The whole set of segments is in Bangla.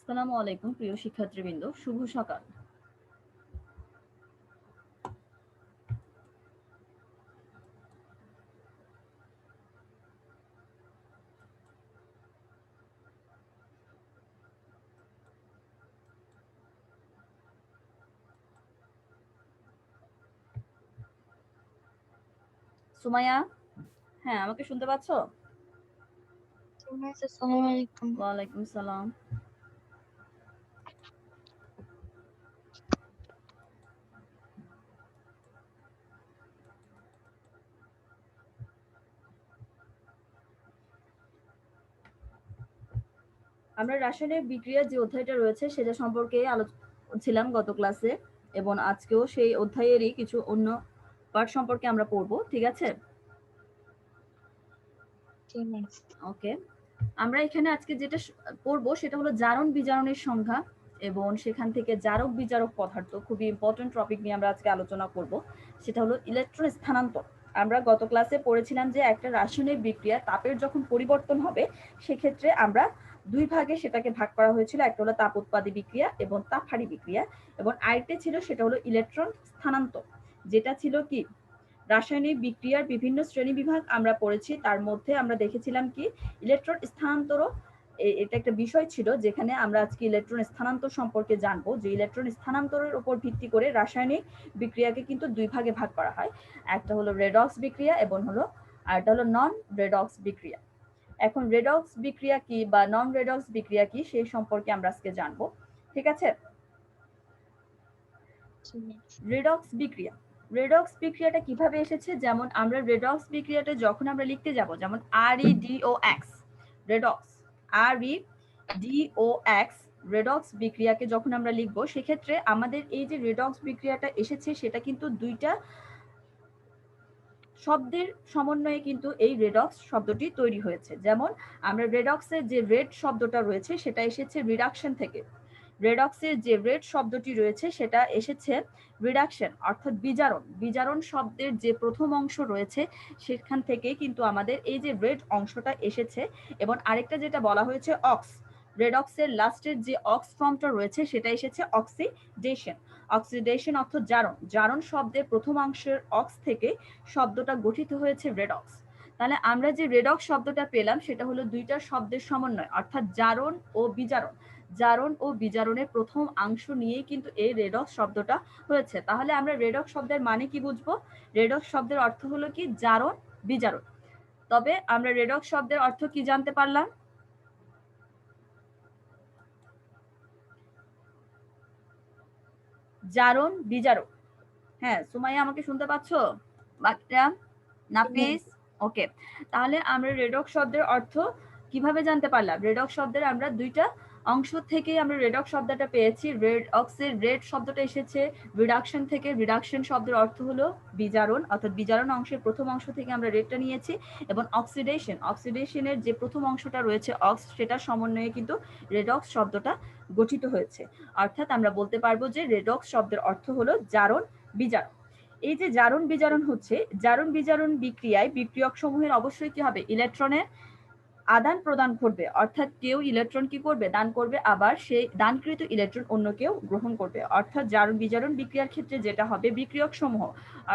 আসসালামু আলাইকুম প্রিয় শিক্ষার্থীবৃন্দ, শুভ সকাল। সুমাইয়া, হ্যাঁ আমাকে শুনতে পাচ্ছ? আসসালামু আলাইকুম। ওয়ালাইকুম সালাম। আমরা রাসায়নিক বিক্রিয়ার যে অধ্যায়টা রয়েছে সেটা সম্পর্কে ছিলাম গত ক্লাসে, এবং আজকেও সেই অধ্যায়েরই কিছু অন্য পার্ট সম্পর্কে আমরা পড়বো। ঠিক আছে? ওকে, আমরা এখানে আজকে যেটা পড়বো সেটা হলো জারণ বিজারণের সংজ্ঞা, এবং সেখান থেকে জারক বিজারক পদার্থ, খুবই ইম্পর্টেন্ট টপিক নিয়ে আমরা আজকে আলোচনা করব। সেটা হলো ইলেকট্রন স্থানান্তর। আমরা গত ক্লাসে পড়েছিলাম যে একটা রাসায়নিক বিক্রিয়া তাপের যখন পরিবর্তন হবে সেক্ষেত্রে আমরা দুই ভাগে সেটাকে ভাগ করা হয়েছিল। একটা হলো তাপ উৎপাদী বিক্রিয়া এবং তাপহারী বিক্রিয়া, এবং আরেকটা ছিল সেটা হলো ইলেকট্রন স্থানান্তর, যেটা ছিল কি রাসায়নিক বিক্রিয়ার বিভিন্ন শ্রেণীবিভাগ আমরা পড়েছি। তার মধ্যে আমরা দেখেছিলাম কি ইলেকট্রন স্থানান্তরও এটা একটা বিষয় ছিল, যেখানে আমরা আজকে ইলেকট্রন স্থানান্তর সম্পর্কে জানবো। যে ইলেকট্রন স্থানান্তরের উপর ভিত্তি করে রাসায়নিক বিক্রিয়াকে কিন্তু দুই ভাগে ভাগ করা হয়। একটা হলো রেডক্স বিক্রিয়া এবং আরেকটা হলো নন রেডক্স বিক্রিয়া। এখন রেডক্স বিক্রিয়া কি বা নন রেডক্স বিক্রিয়া কি সেই সম্পর্কে আমরা আজকে জানবো। ঠিক আছে? রেডক্স বিক্রিয়া, রেডক্স বিক্রিয়াটা কিভাবে এসেছে, যেমন আমরা রেডক্স বিক্রিয়াটা যখন আমরা লিখতে যাব, যেমন ReDOX রেডক্স, ReDOX রেডক্স বিক্রিয়াকে যখন আমরা লিখব সেক্ষেত্রে আমাদের এই যে রেডক্স বিক্রিয়াটা এসেছে সেটা কিন্তু দুইটা শব্দের সমন্বয়ে কিন্তু এই রেডক্স শব্দটি তৈরি হয়েছে। যেমন আমরা রেডক্সের যে রেড শব্দটা রয়েছে সেটা এসেছে রিডাকশন থেকে। রেডক্সের যে রেড শব্দটি রয়েছে সেটা এসেছে রিডাকশন অর্থাৎ বিজারণ। বিজারণ শব্দের যে প্রথম অংশ রয়েছে সেখান থেকে কিন্তু আমাদের এই যে রেড অংশটা এসেছে। এবং আরেকটা যেটা বলা হয়েছে অক্স, রেডক্সের লাস্টের যে অক্স ফর্মটা রয়েছে সেটা এসেছে অক্সিডেশন। অক্সিডেশন অর্থাৎ জারণ। জারণ শব্দের প্রথম অংশের অক্স থেকে শব্দটা গঠিত হয়েছে রেডক্স। তাহলে আমরা যে রেডক্স শব্দটা পেলাম সেটা হলো দুইটা শব্দের সমন্বয়, অর্থাৎ জারণ ও বিজারণ। জারণ ও বিজারণের প্রথম অংশ নিয়েই কিন্তু এই রেডক্স শব্দটা হয়েছে। তাহলে আমরা রেডক্স শব্দের মানে কি বুঝবো? রেডক্স শব্দের অর্থ হলো কি জারণ বিজারণ। তবে আমরা রেডক্স শব্দের অর্থ কি জানতে পারলাম? জারণ বিজারণ। হ্যাঁ সুমাইয়া, আমাকে শুনতে পাচ্ছ? বাকিরা নাফিস, ওকে। তাহলে আমরা রেডক্স শব্দের অর্থ কিভাবে জানতে পারলাম? রেডক্স শব্দের আমরা দুইটা অংশ থেকে আমরা রেডক্স শব্দটা পেয়েছি। রেডক্সের রেড শব্দটা এসেছে রিডাকশন থেকে। রিডাকশন শব্দের অর্থ হলো বিজারণ, অর্থাৎ বিজারণ অংশের প্রথম অংশ থেকে আমরা রেডটা নিয়েছি। এবং অক্সিডেশন, অক্সিডেশনের যে প্রথম অংশটা রয়েছে অক্স, সেটা সমন্বয়ে কিন্তু রেডক্স শব্দটা গঠিত হয়েছে। অর্থাৎ আমরা বলতে পারবো যে রেডক্স শব্দের অর্থ হলো জারণ বিজারণ। এই যে জারণ বিজারণ হচ্ছে, জারণ বিজারণ বিক্রিয়ায় বিক্রিয়ক সমূহের অবশ্যই কি হবে? ইলেকট্রনের আদান প্রদান ঘটবে, অর্থাৎ কেউ ইলেকট্রন কি করবে? দান করবে, আবার সেই দানকৃত ইলেকট্রন অন্য কেউ গ্রহণ করবে। অর্থাৎ জারণ বিজারণ বিক্রিয়ার ক্ষেত্রে যেটা হবে, বিক্রিয়ক সমূহ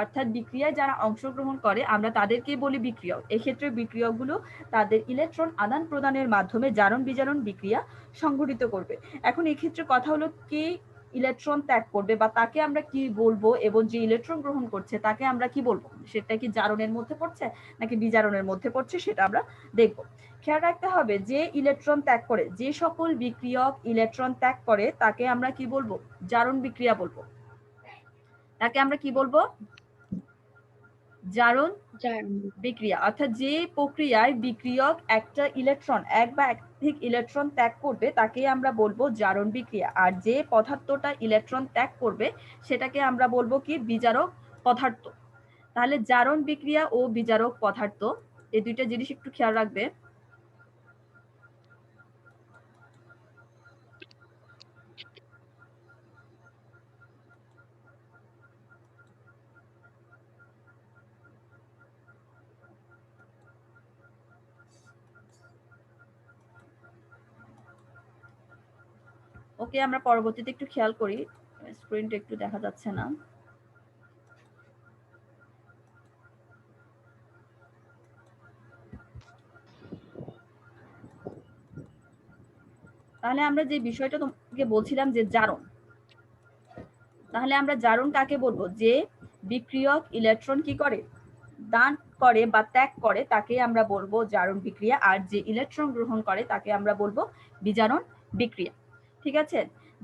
অর্থাৎ বিক্রিয়ায় যারা অংশগ্রহণ করে আমরা তাদেরকেই বলি বিক্রিয়ক। এক্ষেত্রে বিক্রিয়কগুলো তাদের ইলেকট্রন আদান প্রদানের মাধ্যমে জারণ বিজারণ বিক্রিয়া সংঘটিত করবে। এখন এক্ষেত্রে কথা হলো কে ইলেকট্রন ত্যাগ করবে বা তাকে আমরা কি বলবো, এবং যে ইলেকট্রন গ্রহণ করছে তাকে আমরা কি বলবো? সেটা কি জারণের মধ্যে পড়ছে নাকি বিজারণের মধ্যে পড়ছে সেটা আমরা দেখব। খেয়াল রাখতে হবে যে ইলেকট্রন ত্যাগ করে, যে সকল বিক্রিয়ক ইলেকট্রন ত্যাগ করে তাকে আমরা কি বলবো? জারণ বিক্রিয়া বলবো। তাকে আমরা কি বলবো? জারণ বিক্রিয়া। অর্থাৎ যে প্রক্রিয়ায় বিক্রিয়ক একটা ইলেকট্রন, এক বা একাধিক ইলেকট্রন ত্যাগ করবে তাকে আমরা বলবো জারণ বিক্রিয়া। আর যে পদার্থটা ইলেকট্রন ত্যাগ করবে সেটাকে আমরা বলবো কি? বিজারক পদার্থ। তাহলে জারণ বিক্রিয়া ও বিজারক পদার্থ এই দুইটা জিনিস একটু খেয়াল রাখবে। ওকে, আমরা পরবর্তীতে একটু খেয়াল করি, স্ক্রিনটা একটু দেখা যাচ্ছে না। তাহলে আমরা যে বিষয়টা তোমাকে বলছিলাম যে জারণ, তাহলে আমরা জারণ কাকে বলবো? যে বিক্রিয়ক ইলেকট্রন কি করে, দান করে বা ত্যাগ করে, তাকে আমরা বলবো জারণ বিক্রিয়া। আর যে ইলেকট্রন গ্রহণ করে তাকে আমরা বলবো বিজারণ বিক্রিয়া। ঠিক আছে?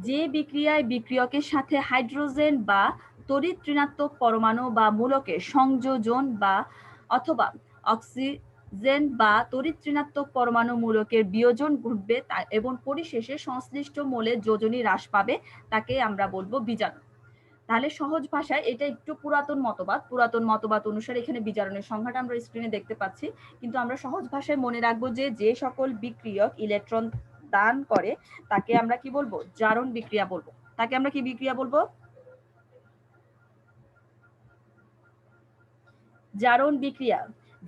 যে বিক্রিয়ায় বিক্রিয়কের সাথে হাইড্রোজেন বা তড়িৎ ঋণাত্মক পরমাণু বা মূলকের সংযোজন বা অথবা অক্সিজেন বা তড়িৎ ঋণাত্মক পরমাণু মূলকের বিয়োজন ঘটবে এবং পরিশেষে সংশ্লিষ্ট মৌলের যোজনী হ্রাস পাবে, তাকে আমরা বলবো বিজারণ। তাহলে সহজ ভাষায় এটা একটু পুরাতন মতবাদ অনুসারে এখানে বিজারণের সংখ্যাটা আমরা স্ক্রিনে দেখতে পাচ্ছি, কিন্তু আমরা সহজ ভাষায় মনে রাখবো যে যে সকল বিক্রিয়ক ইলেকট্রন দান করে তাকে আমরা কি বলবো? জারণ বিক্রিয়া বলবো। তাকে আমরা কি বিক্রিয়া বলবো? জারণ বিক্রিয়া।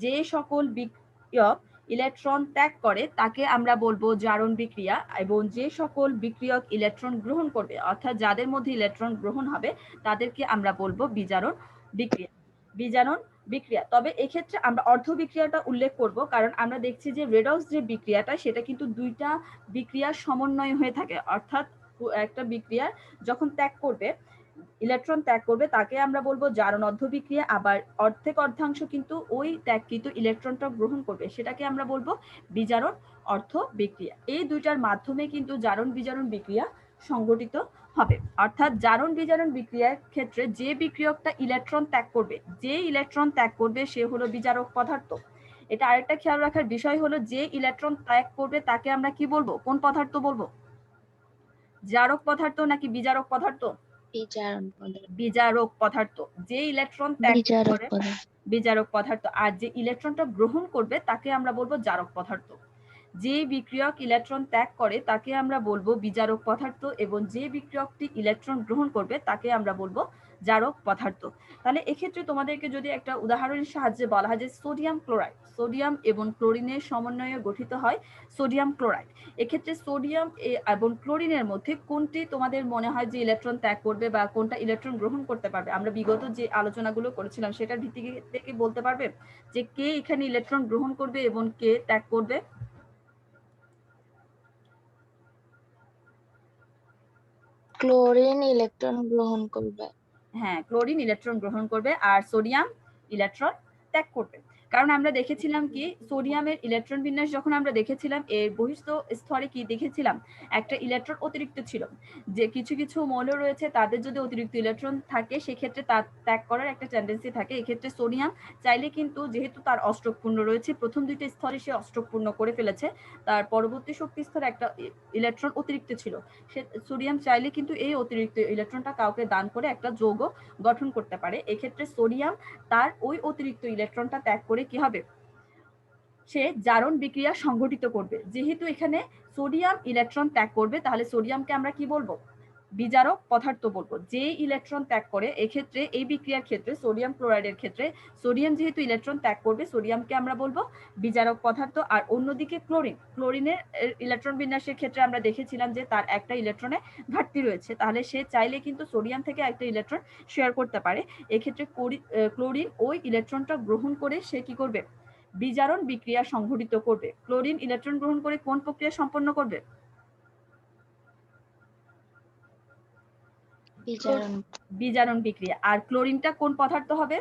যে সকল বিক্রিয়ক ইলেকট্রন ত্যাগ করে তাকে আমরা বলবো জারণ বিক্রিয়া, এবং যে সকল বিক্রিয়ক ইলেকট্রন গ্রহণ করবে, অর্থাৎ যাদের মধ্যে ইলেকট্রন গ্রহণ হবে, তাদেরকে আমরা বলবো বিজারণ বিক্রিয়া। বিজারণ বিক্রিয়া। তবে এক্ষেত্রে আমরা অর্ধ বিক্রিয়াটা উল্লেখ করব, কারণ আমরা দেখছি যে রেডক্স যে বিক্রিয়াটা সেটা কিন্তু দুইটা বিক্রিয়ার সমন্বয় হয়ে থাকে, অর্থাৎ একটা বিক্রিয়া যখন ত্যাগ করবে, ইলেকট্রন ত্যাগ করবে, তাকে আমরা বলবো জারণ অর্ধ বিক্রিয়া। আবার অর্ধাংশ কিন্তু ওই ত্যাগকৃত ইলেকট্রনটা গ্রহণ করবে, সেটাকে আমরা বলবো বিজারণ অর্ধ বিক্রিয়া। এই দুইটার মাধ্যমে কিন্তু জারণ বিজারণ বিক্রিয়া সংঘটিত হবে। অর্থাৎ জারণ বিজারণ বিক্রিয়ার ক্ষেত্রে যে বিক্রিয়কটা ইলেকট্রন ত্যাগ করবে, যে ইলেকট্রন ত্যাগ করবে সে হলো বিজারক পদার্থ। এটা আরেকটা খেয়াল রাখার বিষয় হলো, যে ইলেকট্রন ত্যাগ করবে তাকে আমরা কি বলবো? কোন পদার্থ বলবো? জারক পদার্থ নাকি বিজারক পদার্থ? বিজারক পদার্থ। যে ইলেকট্রন ত্যাগ করে বিজারক পদার্থ, আর যে ইলেকট্রনটা গ্রহণ করবে তাকে আমরা বলবো জারক পদার্থ। যে বিক্রিয়ক ইলেকট্রন ত্যাগ করে তাকে আমরা বলবো বিজারক পদার্থ, এবং যে বিক্রিয়কটি ইলেকট্রন গ্রহণ করবে তাকে আমরা বলবো জারক পদার্থ। তাহলে এক্ষেত্রে তোমাদেরকে যদি একটা উদাহরণের সাহায্যে বলা হয় যে সোডিয়াম ক্লোরাইড, সোডিয়াম এবং ক্লোরিনের সমন্বয়ে গঠিত হয় সোডিয়াম ক্লোরাইড। এক্ষেত্রে সোডিয়াম এবং ক্লোরিনের মধ্যে কোনটি তোমাদের মনে হয় যে ইলেকট্রন ত্যাগ করবে বা কোনটা ইলেকট্রন গ্রহণ করতে পারবে? আমরা বিগত যে আলোচনাগুলো করেছিলাম সেটার ভিত্তিতে কি বলতে পারবে যে কে এখানে ইলেকট্রন গ্রহণ করবে এবং কে ত্যাগ করবে? ক্লোরিন ইলেকট্রন গ্রহণ করবে। হ্যাঁ, ক্লোরিন ইলেকট্রন গ্রহণ করবে আর সোডিয়াম ইলেকট্রন ত্যাগ করবে। কারণ আমরা দেখেছিলাম কি, সোডিয়ামের ইলেকট্রন বিন্যাস যখন আমরা দেখেছিলাম, এর বহিস্থ স্তরে কি দেখেছিলাম? একটা ইলেকট্রন অতিরিক্ত ছিল। যে কিছু কিছু মৌল রয়েছে তাদের যদি অতিরিক্ত ইলেকট্রন থাকে সেক্ষেত্রে তার ত্যাগ করার একটা টেন্ডেন্সি থাকে। এক্ষেত্রে সোডিয়াম চাইলে কিন্তু, যেহেতু তার অষ্টক পূর্ণ রয়েছে, প্রথম দুইটা স্তরে সে অষ্টক পূর্ণ করে ফেলেছে, তার পরবর্তী শক্তি স্তরে একটা ইলেকট্রন অতিরিক্ত ছিল, সে সোডিয়াম চাইলে কিন্তু এই অতিরিক্ত ইলেকট্রনটা কাউকে দান করে একটা যৌগ গঠন করতে পারে। এক্ষেত্রে সোডিয়াম তার ওই অতিরিক্ত ইলেকট্রনটা ত্যাগ করে কি হবে? সে জারণ বিক্রিয়া সংঘটিত করবে। যেহেতু এখানে সোডিয়াম ইলেকট্রন ত্যাগ করবে, তাহলে সোডিয়ামকে আমরা কি বলবো? বিজারক পদার্থ বলবো। যে ইলেকট্রন ত্যাগ করে, এক্ষেত্রে এই বিক্রিয়ার ক্ষেত্রে সোডিয়াম ক্লোরাইডের ক্ষেত্রে সোডিয়াম যেহেতু ইলেকট্রন ত্যাগ করবে, সোডিয়ামকে আমরা বলবো বিজারক পদার্থ। আর অন্যদিকে ক্লোরিনের ইলেকট্রন বিন্যাসের ক্ষেত্রে আমরা দেখেছিলাম যে তার একটা ইলেকট্রনে ঘাটতি রয়েছে, তাহলে সে চাইলে কিন্তু সোডিয়াম থেকে একটা ইলেকট্রন শেয়ার করতে পারে। এক্ষেত্রে ক্লোরিন ওই ইলেকট্রনটা গ্রহণ করে সে কি করবে? বিজারণ বিক্রিয়া সংঘটিত করবে। ক্লোরিন ইলেকট্রন গ্রহণ করে কোন প্রক্রিয়া সম্পন্ন করবে? বিজারণ বিক্রিয়া। আর ক্লোরিনটা কোন পদার্থ হবে?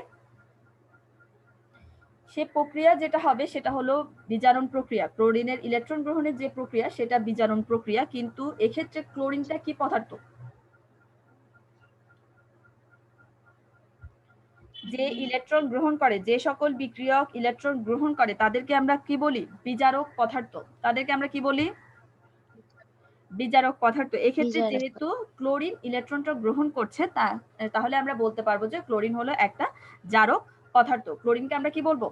সে প্রক্রিয়া যেটা হবে সেটা হলো বিজারণ প্রক্রিয়া। ক্লোরিনের ইলেকট্রন গ্রহণের যে প্রক্রিয়া সেটা বিজারণ প্রক্রিয়া, কিন্তু এক্ষেত্রে ক্লোরিনটা কি পদার্থ? যে ইলেকট্রন গ্রহণ করে, যে সকল বিক্রিয়ক ইলেকট্রন গ্রহণ করে তাদেরকে আমরা কি বলি? বিজারক পদার্থ। তাদেরকে আমরা কি বলি? বিজারক পদার্থ। এক্ষেত্রে যেহেতু ক্লোরিন ইলেকট্রনটা গ্রহণ করছে, তাহলে আমরা বলতে পারবো যে ক্লোরিন হলো একটা জারক পদার্থ। ক্লোরিনকে আমরা কি বলবো?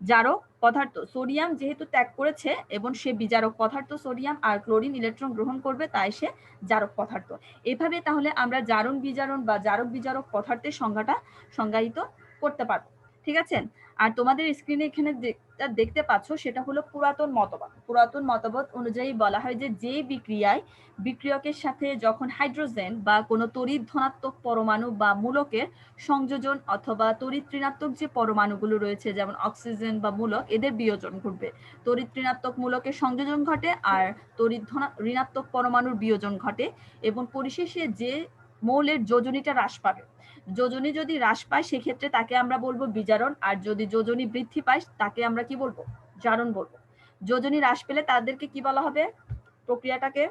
জারক পদার্থ। সোডিয়াম যেহেতু ত্যাগ করেছে এবং সে বিজারক পদার্থ, সোডিয়াম আর ক্লোরিন ইলেকট্রন গ্রহণ করবে, তাই সে জারক পদার্থ। এভাবে তাহলে আমরা জারণ বিজারণ বা জারক বিজারক পদার্থের সংজ্ঞাটা সংজ্ঞায়িত করতে পারবো। ঠিক আছে। আর তোমাদের স্ক্রিনে এখানে যেটা দেখতে পাচ্ছ সেটা হলো পুরাতন মতবাদ। পুরাতন মতবাদ অনুযায়ী বলা হয় যে বিক্রিয়ায় বিক্রিয়কের সাথে যখন হাইড্রোজেন বা কোনো তড়িৎ ধনাত্মক পরমাণু বা মূলকের সংযোজন অথবা তড়িৎ ঋণাত্মক যে পরমাণুগুলো রয়েছে যেমন অক্সিজেন বা মূলক, এদের বিয়োজন ঘটবে। তড়িৎ ঋণাত্মক মূলকের সংযোজন ঘটে আর তড়িৎ ঋণাত্মক পরমাণুর বিয়োজন ঘটে এবং পরিশেষে যে মৌলের যোজনীটা হ্রাস পাবে। যোজনী যদি হ্রাস পায় সেক্ষেত্রে তাকে আমরা বলবো বিজারণ, আর যদি যোজনী বৃদ্ধি পায় তাকে আমরা কি বলবো? জারণ বলবো। যোজনী হ্রাস পেলে তাদেরকে কি বলা হবে? প্রক্রিয়াটাকে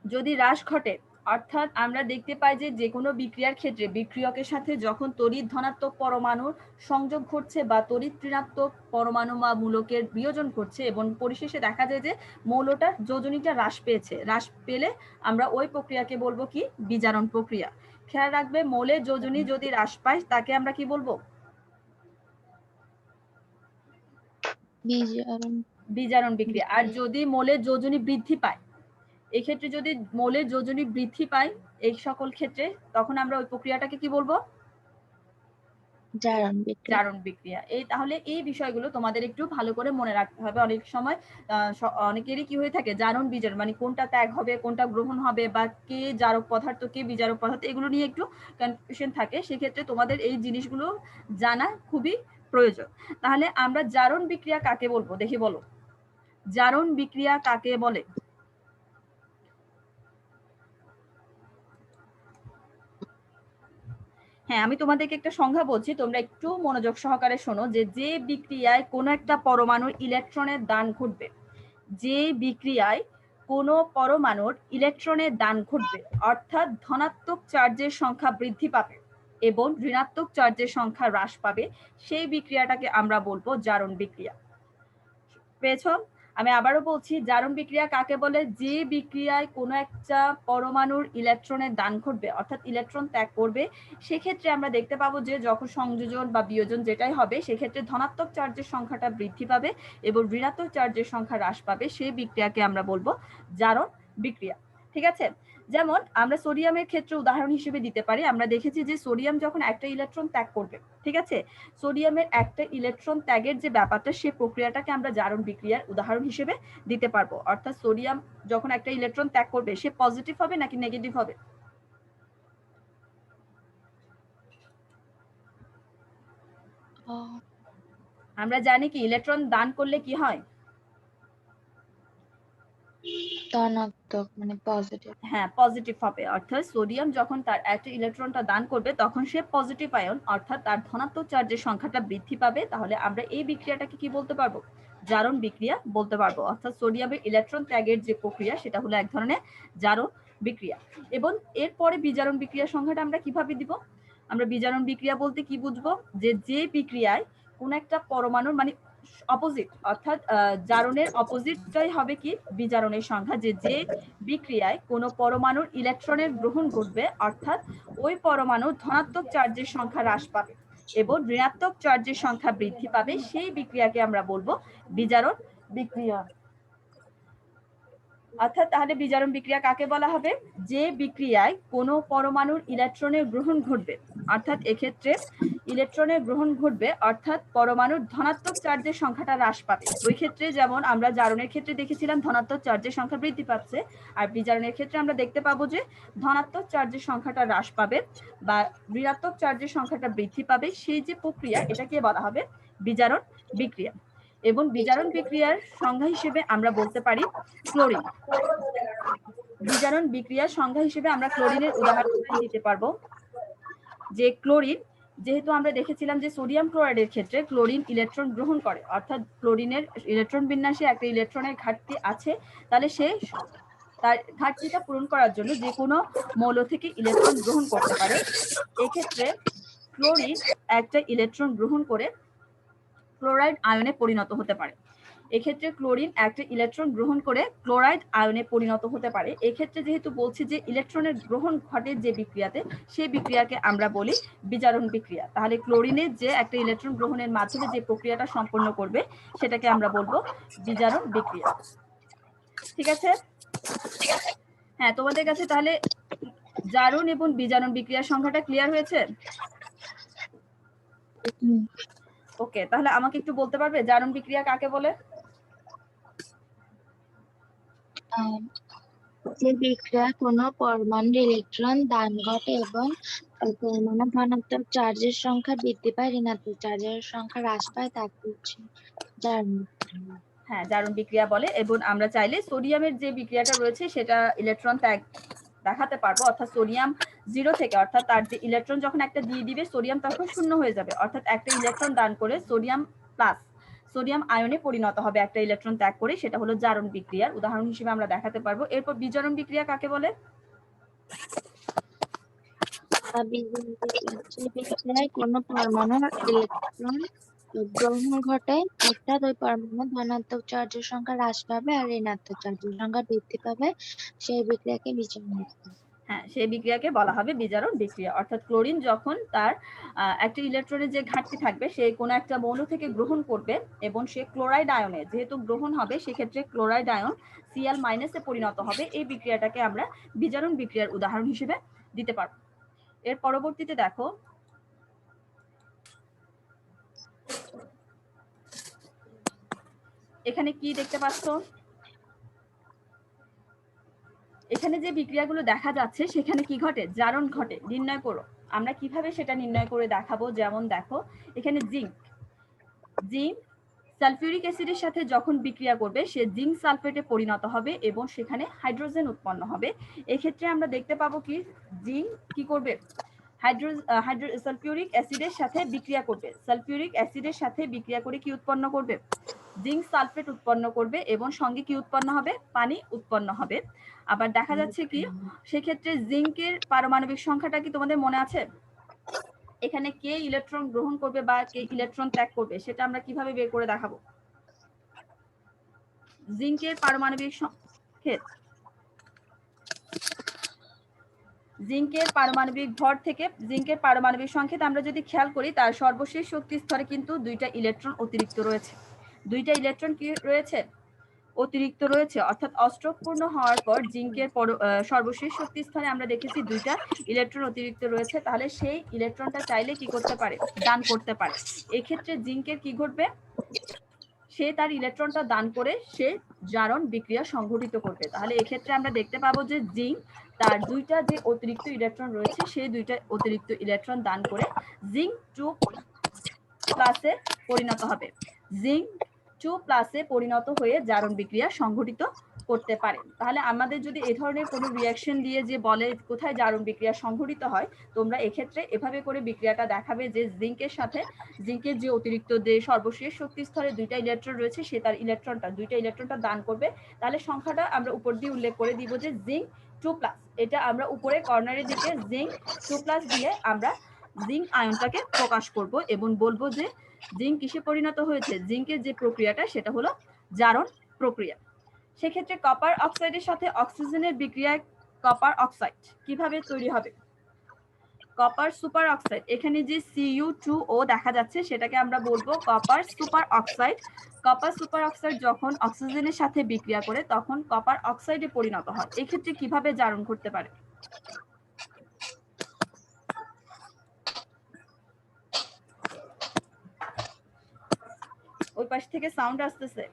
যদি হ্রাস ঘটে, অর্থাৎ আমরা দেখতে পাই যে কোনো বিক্রিয়ার ক্ষেত্রে বিক্রিয়কের সাথে যখন তড়িৎ ধনাত্মক পরমাণুর সংযোগ ঘটছে বা তড়িৎ ঋণাত্মক পরমাণু বা মূলকের বিয়োজন করছে এবং পরিশেষে দেখা যায় যে মৌলটার যোজনীটা হ্রাস পেয়েছে। হ্রাস পেলে আমরা ওই প্রক্রিয়াকে বলবো কি? বিজারণ প্রক্রিয়া। খেয়াল রাখবে, মৌলের যোজনী যদি হ্রাস পায় তাকে আমরা কি বলবো? বিজারণ বিক্রিয়া। আর যদি মৌলের যোজনী বৃদ্ধি পায়, এক্ষেত্রে যদি মৌলের যোজনী বৃদ্ধি পায় এই সকল ক্ষেত্রে, তখন আমরা ওই প্রক্রিয়াটাকে কি বলবো? জারণ বিক্রিয়া। তাহলে এই বিষয়গুলো তোমাদের একটু ভালো করে মনে রাখতে হবে। অনেক সময় অনেকেরই কি হয়ে থাকে জারণ বিজারণ মানে কোনটা ত্যাগ হবে কোনটা গ্রহণ হবে বা কে জারক পদার্থ কে বিজারক পদার্থ, এগুলো নিয়ে একটু কনফিউশন থাকে। সেক্ষেত্রে তোমাদের এই জিনিসগুলো জানা খুবই প্রয়োজন। তাহলে আমরা জারণ বিক্রিয়া কাকে বলবো দেখি বলো। জারণ বিক্রিয়া কাকে বলে? হ্যাঁ, আমি তোমাদেরকে একটা সংজ্ঞা বলছি, তোমরা একটু মনোযোগ সহকারে শোনো। যে বিক্রিয়ায় কোনো একটা পরমাণুর ইলেকট্রনের দান ঘটবে, যে বিক্রিয়ায় কোনো পরমাণুর ইলেকট্রনের দান ঘটবে অর্থাৎ ধনাত্মক চার্জের সংখ্যা বৃদ্ধি পাবে এবং ঋণাত্মক চার্জের সংখ্যা হ্রাস পাবে, সেই বিক্রিয়াটাকে আমরা বলবো জারণ বিক্রিয়া। পেয়েছো? আমি আবারও বলছি, জারণ বিক্রিয়া কাকে বলে? যে বিক্রিয়ায় কোনো একটা পরমাণুর ইলেকট্রনের দান ঘটবে অর্থাৎ ইলেকট্রন ত্যাগ করবে, সেক্ষেত্রে আমরা দেখতে পাবো যে যখন সংযোজন বা বিয়োজন যেটাই হবে সেক্ষেত্রে ধনাত্মক চার্জের সংখ্যাটা বৃদ্ধি পাবে এবং ঋণাত্মক চার্জের সংখ্যা হ্রাস পাবে, সেই বিক্রিয়াকে আমরা বলবো জারণ বিক্রিয়া। ঠিক আছে। যেমন আমরা সোডিয়ামের ক্ষেত্রে উদাহরণ হিসেবে দিতে পারি। আমরা দেখেছি যে সোডিয়াম যখন একটা ইলেকট্রন ত্যাগ করবে, ঠিক আছে, সোডিয়ামের একটা ইলেকট্রন ত্যাগের যে ব্যাপারটা সেই প্রক্রিয়াটাকে আমরা জারণ বিক্রিয়ার উদাহরণ হিসেবে দিতে পারবো। অর্থাৎ সোডিয়াম যখন একটা ইলেকট্রন ত্যাগ করবে সে পজিটিভ হবে নাকি নেগেটিভ হবে? আমরা জানি কি ইলেকট্রন দান করলে কি হয়? ধনাত্মক মানে পজিটিভ। হ্যাঁ, পজিটিভ হবে। অর্থাৎ সোডিয়াম যখন তার একটা ইলেকট্রনটা দান করবে তখন সে পজিটিভ আয়ন অর্থাৎ তার ধনাত্মক চার্জের সংখ্যাটা বৃদ্ধি পাবে। তাহলে আমরা এই বিক্রিয়াটাকে কি বলতে পারবো? জারণ বিক্রিয়া বলতে পারবো। অর্থাৎ সোডিয়ামের ইলেকট্রন ত্যাগের যে প্রক্রিয়া সেটা হলো এক ধরনের জারণ বিক্রিয়া। এবং এরপরে বিজারণ বিক্রিয়ার সংখ্যাটা আমরা কিভাবে দিব? আমরা বিজারণ বিক্রিয়া বলতে কি বুঝবো? যে বিক্রিয়ায় কোন একটা পরমাণুর মানে অপোজিট অর্থাৎ জারণের অপোজিটটাই হবে কি? বিজারণের সংখ্যা। যে বিক্রিয়ায় কোনো পরমাণুর ইলেকট্রনের গ্রহণ ঘটবে অর্থাৎ ওই পরমাণুর ধনাত্মক চার্জের সংখ্যা হ্রাস পাবে এবং ঋণাত্মক চার্জের সংখ্যা বৃদ্ধি পাবে, সেই বিক্রিয়াকে আমরা বলবো বিজারণ বিক্রিয়া। অর্থাৎ তাহলে বিজারণ বিক্রিয়া কাকে বলা হবে? যে বিক্রিয়ায় কোনো পরমাণুর ইলেকট্রনের গ্রহণ ঘটবে অর্থাৎ এক্ষেত্রে ইলেকট্রনের গ্রহণ ঘটবে অর্থাৎ পরমাণুর ধনাত্মক চার্জের সংখ্যাটা হ্রাস পাবে। ওই ক্ষেত্রে যেমন আমরা জারণের ক্ষেত্রে দেখেছিলাম ধনাত্মক চার্জের সংখ্যা বৃদ্ধি পাচ্ছে, আর বিজারণের ক্ষেত্রে আমরা দেখতে পাবো যে ধনাত্মক চার্জের সংখ্যাটা হ্রাস পাবে বা ঋণাত্মক চার্জের সংখ্যাটা বৃদ্ধি পাবে, সেই যে প্রক্রিয়া এটাকে বলা হবে বিজারণ বিক্রিয়া। এবং বিজারণ বিক্রিয়ার সংজ্ঞা হিসেবে আমরা বলতে পারি ক্লোরিন। বিজারণ বিক্রিয়ার সংজ্ঞা হিসেবে আমরা ক্লোরিনের উদাহরণ দিতে পারবো। যে ক্লোরিন, যেহেতু আমরা দেখেছিলাম যে সোডিয়াম ক্লোরাইডের ক্ষেত্রে ক্লোরিন ইলেকট্রন গ্রহণ করে অর্থাৎ ক্লোরিনের ইলেকট্রন বিন্যাসে একটা ইলেকট্রনের ঘাটতি আছে, তাহলে সে তার ঘাটতিটা পূরণ করার জন্য যে কোনো মৌল থেকে ইলেকট্রন গ্রহণ করতে পারে। এক্ষেত্রে ক্লোরিন একটা ইলেকট্রন গ্রহণ করে ক্লোরাইড আয়নে পরিণত হতে পারে। এক্ষেত্রে ক্লোরিন একটা ইলেকট্রন গ্রহণ করে ক্লোরাইড আয়নে পরিণত হতে পারে। এক্ষেত্রে যেহেতু বলছি যে ইলেকট্রনের গ্রহণ ঘটে যে বিক্রিয়াতে, সেই বিক্রিয়াকে আমরা বলি বিজারণ বিক্রিয়া। তাহলে ক্লোরিনের যে একটা ইলেকট্রন গ্রহণের মাধ্যমে যে প্রক্রিয়াটা সম্পন্ন করবে সেটাকে আমরা বলবো বিজারণ বিক্রিয়া। ঠিক আছে। হ্যাঁ, তোমাদের কাছে তাহলে জারণ এবং বিজারণ বিক্রিয়ার সংখ্যাটা ক্লিয়ার হয়েছে? ওকে, তাহলে আমাকে একটু বলতে পারবে জারণ বিক্রিয়া কাকে বলে? যে বিক্রিয়া কোনো পরমাণুর ইলেকট্রন দান ঘটে এবং পরমাণু ধনাত্মক চার্জের সংখ্যা বৃদ্ধি পায়, ঋণাত্মক চার্জের সংখ্যা হ্রাস পায়, তাকে হচ্ছে জারণ বিক্রিয়া। হ্যাঁ, জারণ বিক্রিয়া বলে। এবং আমরা চাইলে সোডিয়ামের যে বিক্রিয়াটা রয়েছে সেটা ইলেকট্রন ত্যাগ দেখাতে পারবো, অর্থাৎ সোডিয়াম 0 থেকে, অর্থাৎ তার যে ইলেকট্রন যখন একটা দিয়ে দিবে সোডিয়াম তখন শূন্য হয়ে যাবে, অর্থাৎ একটা ইলেকট্রন দান করে সোডিয়াম প্লাস সোডিয়াম আয়নে পরিণত হবে একটা ইলেকট্রন ত্যাগ করে, সেটা হলো জারণ বিক্রিয়ার উদাহরণ হিসেবে আমরা দেখাতে পারবো। এরপর বিজারণ বিক্রিয়া কাকে বলে? বিক্রিয়ায় কোনো পরমাণুর ইলেকট্রন গ্রহণ ঘটে, অর্থাৎ ওই পরমাণু ধনাত্মক চার্জের সংখ্যা হ্রাস পাবে আর ঋণাত্মক চার্জের সংখ্যা বৃদ্ধি পাবে, সেই বিক্রিয়াকে বিজারণ বিক্রিয়া। হ্যাঁ, সেই বিক্রিয়াকে বলা হবে বিজারণ বিক্রিয়া। অর্থাৎ ক্লোরিন যখন তার একটা ইলেকট্রনের যে ঘাটতি থাকবে সে কোনো একটা মৌল থেকে গ্রহণ করবে এবং সে ক্লোরাইড আয়নে যেহেতু গ্রহণ হবে সেক্ষেত্রে ক্লোরাইড আয়ন Cl মাইনাসে পরিণত হবে, এই বিক্রিয়াটাকে আমরা বিজারণ বিক্রিয়ার উদাহরণ হিসেবে দিতে পারবো। এর পরবর্তীতে দেখো এখানে কি দেখতে পাচ্ছ, এখানে যে বিক্রিয়াগুলো দেখা যাচ্ছে সেখানে কি ঘটে? জারণ ঘটে। নির্ণয় করো। আমরা কিভাবে সেটা নির্ণয় করে দেখাবো, যেমন দেখো এখানে জিঙ্ক সালফিউরিক অ্যাসিডের সাথে যখন বিক্রিয়া করবে সে জিঙ্ক সালফেটে পরিণত হবে এবং সেখানে হাইড্রোজেন উৎপন্ন হবে। এক্ষেত্রে আমরা দেখতে পাবো কি জিঙ্ক কি করবে? সালফিউরিক অ্যাসিডের সাথে বিক্রিয়া করবে, সালফিউরিক অ্যাসিডের সাথে বিক্রিয়া করে কি উৎপন্ন করবে? জিঙ্ক সালফেট উৎপন্ন করবে এবং সঙ্গে কি উৎপন্ন হবে? পানি উৎপন্ন হবে। আবার দেখা যাচ্ছে কি সেক্ষেত্রে জিঙ্কের পারমাণবিক সংখ্যাটা কি তোমাদের মনে আছে? এখানে কে ইলেকট্রন গ্রহণ করবে বা কে ইলেকট্রন ত্যাগ করবে সেটা আমরা কিভাবে বের করে দেখাবো? জিঙ্কের পারমাণবিক সংকেত, জিঙ্কের পারমাণবিক ভর থেকে জিঙ্কের পারমাণবিক সংকেত আমরা যদি খেয়াল করি তার সর্বশেষ শক্তি স্তরে কিন্তু দুইটা ইলেকট্রন অতিরিক্ত রয়েছে। দুইটা ইলেকট্রন কি রয়েছে? অতিরিক্ত রয়েছে, অর্থাৎ অষ্টকপূর্ণ হওয়ার পর জিঙ্কের সর্বশেষ শক্তি স্তরে আমরা দেখেছি দুইটা ইলেকট্রন অতিরিক্ত রয়েছে, তাহলে সেই ইলেকট্রনটা চাইলে কি করতে পারে? দান করতে পারে। এক্ষেত্রে জিঙ্কের কি ঘটবে? সে তার ইলেকট্রনটা দান করে সে জারণ বিক্রিয়া সংঘটিত করবে। তাহলে এক্ষেত্রে আমরা দেখতে পাবো যে জিঙ্ক তার দুইটা যে অতিরিক্ত ইলেকট্রন রয়েছে সেই দুইটা অতিরিক্ত ইলেকট্রন দান করে জিঙ্ক 2+ পরিণত হবে। জিঙ্ক 2+ পরিণত হয়ে জারণ বিক্রিয়া সংঘটিত করতে পারে। তাহলে আমাদের যদি এই ধরনের কোনো রিঅ্যাকশন দিয়ে যে বলে কোথায় জারণ বিক্রিয়া সংঘটিত হয়, তোমরা এক্ষেত্রে এভাবে করে বিক্রিয়াটা দেখাবে যে জিঙ্কের সাথে জিঙ্কের যে অতিরিক্ত যে সর্বশেষ শক্তি স্তরে দুইটা ইলেকট্রন রয়েছে সে তার দুইটা ইলেকট্রনটা দান করবে। তাহলে সংখ্যাটা আমরা উপর দিয়ে উল্লেখ করে দিব যে জিঙ্ক 2+, এটা আমরা উপরে কর্নারের দিকে জিঙ্ক 2+ দিয়ে আমরা জিঙ্ক আয়নটাকে প্রকাশ করব এবং বলবো যে জিঙ্ক কিসে পরিণত হয়েছে? জিঙ্কের যে প্রক্রিয়াটা সেটা হলো জারণ প্রক্রিয়া। সেক্ষেত্রে কপার অক্সাইডের সাথে অক্সিজেনের বিক্রিয়ায় কপার অক্সাইড কিভাবে তৈরি হবে? কপার সুপার অক্সাইড, এখানে যে Cu2O দেখা যাচ্ছে সেটাকে আমরা বলবো copper super oxide. Copper super oxide যখন অক্সিজেনের সাথে বিক্রিয়া করে তখন কপার অক্সাইডে পরিণত হয়। এক্ষেত্রে কিভাবে জারণ করতে পারে? ওই পাশ থেকে সাউন্ড আসতেছে।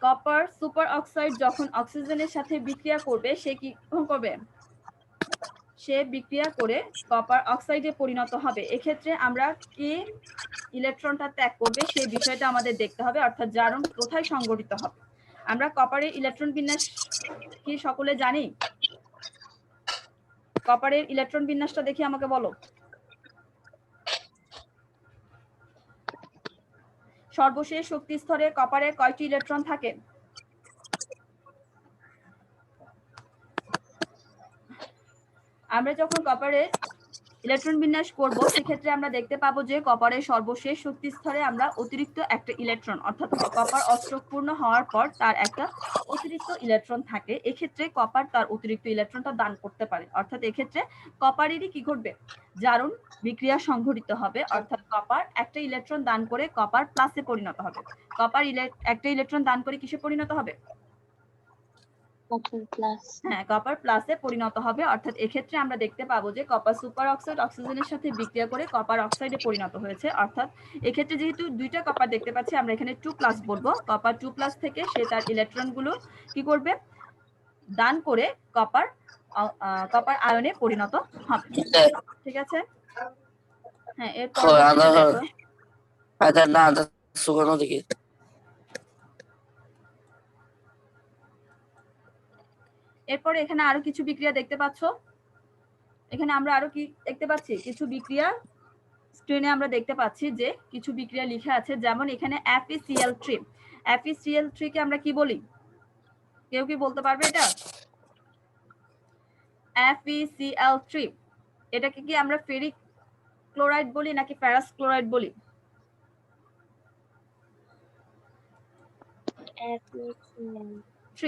কপার সুপার অক্সাইড যখন অক্সিজেনের সাথে বিক্রিয়া করবে সে কি করবে? সে বিক্রিয়া করে কপার অক্সাইডে পরিণত হবে। এক্ষেত্রে আমরা কে ইলেকট্রনটা ত্যাগ করবে সেই বিষয়টা আমাদের দেখতে হবে, অর্থাৎ জারণ কোথায় সংঘটিত হবে। আমরা কপারের ইলেকট্রন বিন্যাস কি সকলে জানি? কপারের ইলেকট্রন বিন্যাসটা দেখি আমাকে বলো। সর্বশেষ শক্তি স্তরে কপারের কয়টি ইলেকট্রন থাকে? আমরা যখন কপারের ইলেকট্রন বিন্যাস করব সেক্ষেত্রে আমরা দেখতে পাবো যে কপারের সর্বশেষ শক্তি স্তরে আমরা অতিরিক্ত একটা ইলেকট্রন, অর্থাৎ কপার অষ্টকপূর্ণ হওয়ার পর তার একটা অতিরিক্ত ইলেকট্রন থাকে। এক্ষেত্রে কপার তার অতিরিক্ত ইলেকট্রনটা দান করতে পারে, অর্থাৎ এক্ষেত্রে কপারেরই কি ঘটবে? জারণ বিক্রিয়া সংঘটিত হবে, অর্থাৎ কপার একটা ইলেকট্রন দান করে কপার প্লাসে পরিণত হবে। কপার একটা ইলেকট্রন দান করে কিসে পরিণত হবে? কপার প্লাস হ্যাঁ, কপার প্লাসে পরিণত হবে, অর্থাৎ এক্ষেত্রে আমরা দেখতে পাবো যে কপার সুপার অক্সাইড অক্সিজেনের সাথে বিক্রিয়া করে কপার অক্সাইডে পরিণত হয়েছে। অর্থাৎ এক্ষেত্রে যেহেতু দুইটা কপার দেখতে পাচ্ছি, আমরা এখানে 2+ বলবো। কপার 2+ থেকে সে তার ইলেকট্রনগুলো কি করবে, দান করে কপার আয়নে পরিণত হবে। ঠিক আছে? হ্যাঁ, এর পরবর্তীতে দেখো। না শুকানো দেখি। এরপরে এখানে আরো কিছু বিক্রিয়া দেখতে পাচ্ছ। এখানে আমরা আরো কি দেখতে পাচ্ছি, কিছু বিক্রিয়া স্ক্রিনে আমরা দেখতে পাচ্ছি যে কিছু বিক্রিয়া লিখে আছে, যেমন এখানে FeCl3। FeCl3 কে আমরা কি বলি, কেউ কি বলতে পারবে এটা? FeCl3 এটাকে কি আমরা ফেরিক ক্লোরাইড বলি নাকি ফেরাস ক্লোরাইড বলি? FeCl3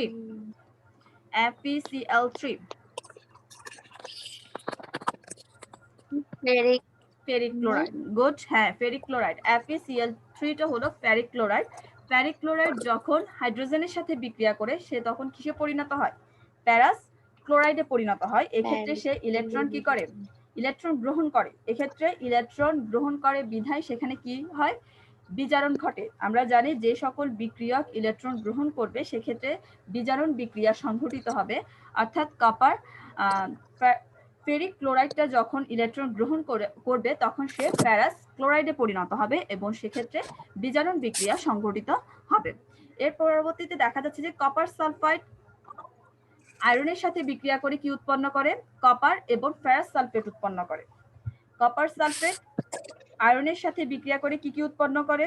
ferric ferric chloride. Good, হ্যাঁ ফেরিক ক্লোরাইড। FeCl3 টা হলো ফেরিক ক্লোরাইড। ফেরিক ক্লোরাইড যখন হাইড্রোজেনের সাথে বিক্রিয়া করে সে তখন কিসে পরিণত হয়, ফেরাস ক্লোরাইডে পরিণত হয়। এক্ষেত্রে সে ইলেকট্রন কি করে, ইলেকট্রন গ্রহণ করে। এক্ষেত্রে ইলেকট্রন গ্রহণ করে বিধায় সেখানে কি হয়, বিজারণ ঘটে। আমরা জানি যে সকল বিক্রিয়ক ইলেকট্রন গ্রহণ করবে সেক্ষেত্রে বিজারণ বিক্রিয়া সংঘটিত হবে। অর্থাৎ কপার ফেরিক ক্লোরাইডটা যখন ইলেকট্রন গ্রহণ করবে তখন সে ফেরাস ক্লোরাইডে পরিণত হবে এবং সেক্ষেত্রে বিজারণ বিক্রিয়া সংঘটিত হবে। এর পরবর্তীতে দেখা যাচ্ছে যে কপার সালফাইড আয়রনের সাথে বিক্রিয়া করে কি উৎপন্ন করে, কপার এবং ফেরাস সালফেট উৎপন্ন করে। কপার সালফেট আয়রনের সাথে বিক্রিয়া করে কি কি উৎপন্ন করে,